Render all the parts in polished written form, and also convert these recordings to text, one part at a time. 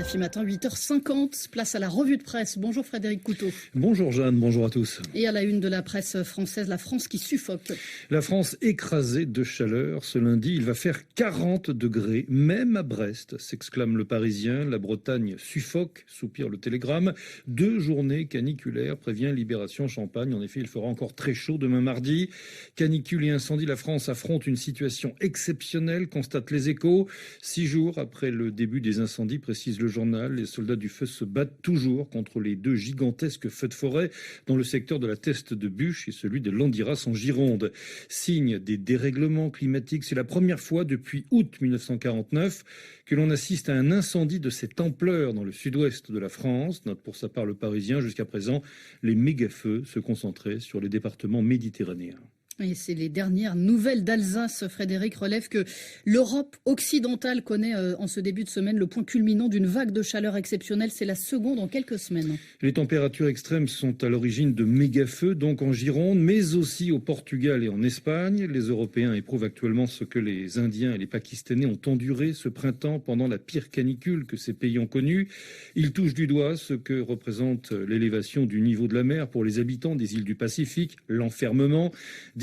RFI Matin, 8h50, place à la revue de presse. Bonjour Frédéric Couteau. Bonjour Jeanne, bonjour à tous. Et à la une de la presse française, la France qui suffoque. La France écrasée de chaleur. Ce lundi, il va faire 40 degrés, même à Brest, s'exclame le Parisien. La Bretagne suffoque, soupire le Télégramme. 2 journées caniculaires, prévient Libération Champagne. En effet, il fera encore très chaud demain mardi. Canicule et incendie, la France affronte une situation exceptionnelle, constate Les Échos. 6 jours après le début des incendies, précise le journal, les soldats du feu se battent toujours contre les 2 gigantesques feux de forêt dans le secteur de la Teste de Buch et celui de Landiras en Gironde. Signe des dérèglements climatiques, c'est la première fois depuis août 1949 que l'on assiste à un incendie de cette ampleur dans le sud-ouest de la France. Note pour sa part le Parisien, jusqu'à présent, les méga-feux se concentraient sur les départements méditerranéens. Et c'est les dernières nouvelles d'Alsace. Frédéric relève que l'Europe occidentale connaît en ce début de semaine le point culminant d'une vague de chaleur exceptionnelle. C'est la seconde en quelques semaines. Les températures extrêmes sont à l'origine de méga-feux, donc en Gironde, mais aussi au Portugal et en Espagne. Les Européens éprouvent actuellement ce que les Indiens et les Pakistanais ont enduré ce printemps pendant la pire canicule que ces pays ont connue. Ils touchent du doigt ce que représente l'élévation du niveau de la mer pour les habitants des îles du Pacifique, l'enfermement.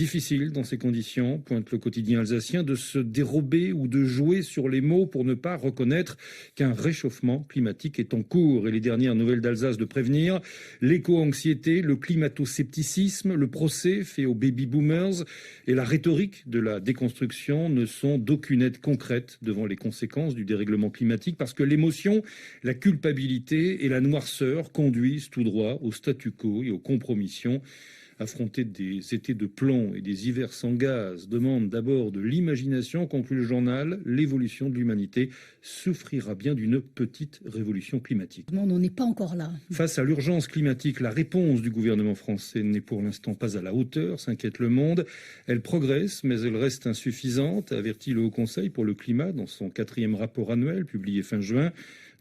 Difficile dans ces conditions, pointe le quotidien alsacien, de se dérober ou de jouer sur les mots pour ne pas reconnaître qu'un réchauffement climatique est en cours. Et les dernières nouvelles d'Alsace de prévenir, l'éco-anxiété, le climato-scepticisme, le procès fait aux baby-boomers et la rhétorique de la déconstruction ne sont d'aucune aide concrète devant les conséquences du dérèglement climatique parce que l'émotion, la culpabilité et la noirceur conduisent tout droit au statu quo et aux compromissions. Affronter des étés de plomb et des hivers sans gaz demande d'abord de l'imagination, conclut le journal. L'évolution de l'humanité souffrira bien d'une petite révolution climatique. On n'en est pas encore là. Face à l'urgence climatique, la réponse du gouvernement français n'est pour l'instant pas à la hauteur, s'inquiète Le Monde. Elle progresse, mais elle reste insuffisante, avertit le Haut Conseil pour le climat dans son 4e rapport annuel publié fin juin.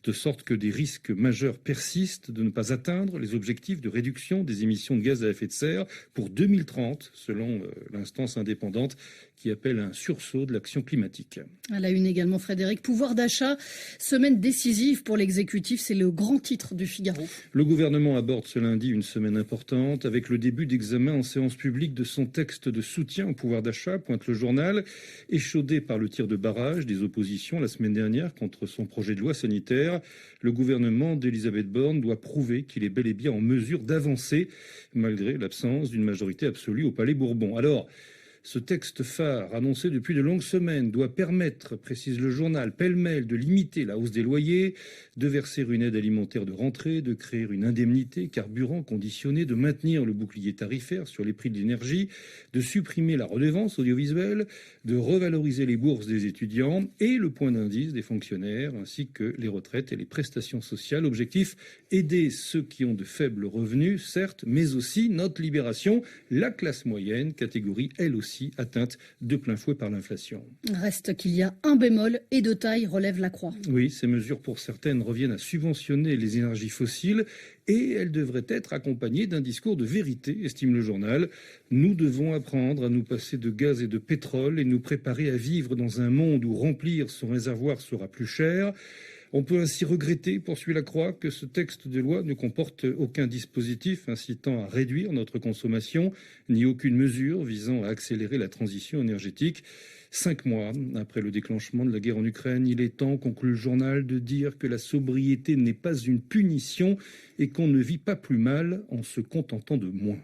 De sorte que des risques majeurs persistent de ne pas atteindre les objectifs de réduction des émissions de gaz à effet de serre pour 2030, selon l'instance indépendante qui appelle à un sursaut de l'action climatique. À la une également, Frédéric, pouvoir d'achat, semaine décisive pour l'exécutif, c'est le grand titre du Figaro. Le gouvernement aborde ce lundi une semaine importante avec le début d'examen en séance publique de son texte de soutien au pouvoir d'achat, pointe le journal, échaudé par le tir de barrage des oppositions la semaine dernière contre son projet de loi sanitaire. Le gouvernement d'Elisabeth Borne doit prouver qu'il est bel et bien en mesure d'avancer malgré l'absence d'une majorité absolue au Palais Bourbon. Alors, ce texte phare, annoncé depuis de longues semaines, doit permettre, précise le journal, pêle-mêle de limiter la hausse des loyers, de verser une aide alimentaire de rentrée, de créer une indemnité carburant conditionnée, de maintenir le bouclier tarifaire sur les prix de l'énergie, de supprimer la redevance audiovisuelle, de revaloriser les bourses des étudiants et le point d'indice des fonctionnaires, ainsi que les retraites et les prestations sociales. Objectif, aider ceux qui ont de faibles revenus, certes, mais aussi, note Libération, la classe moyenne, catégorie elle aussi atteinte de plein fouet par l'inflation. Reste qu'il y a un bémol et de taille, relève la Croix. Oui, ces mesures pour certaines reviennent à subventionner les énergies fossiles et elles devraient être accompagnées d'un discours de vérité, estime le journal. Nous devons apprendre à nous passer de gaz et de pétrole et nous préparer à vivre dans un monde où remplir son réservoir sera plus cher. On peut ainsi regretter, poursuit la Croix, que ce texte de loi ne comporte aucun dispositif incitant à réduire notre consommation, ni aucune mesure visant à accélérer la transition énergétique. 5 mois après le déclenchement de la guerre en Ukraine, il est temps, conclut le journal, de dire que la sobriété n'est pas une punition et qu'on ne vit pas plus mal en se contentant de moins.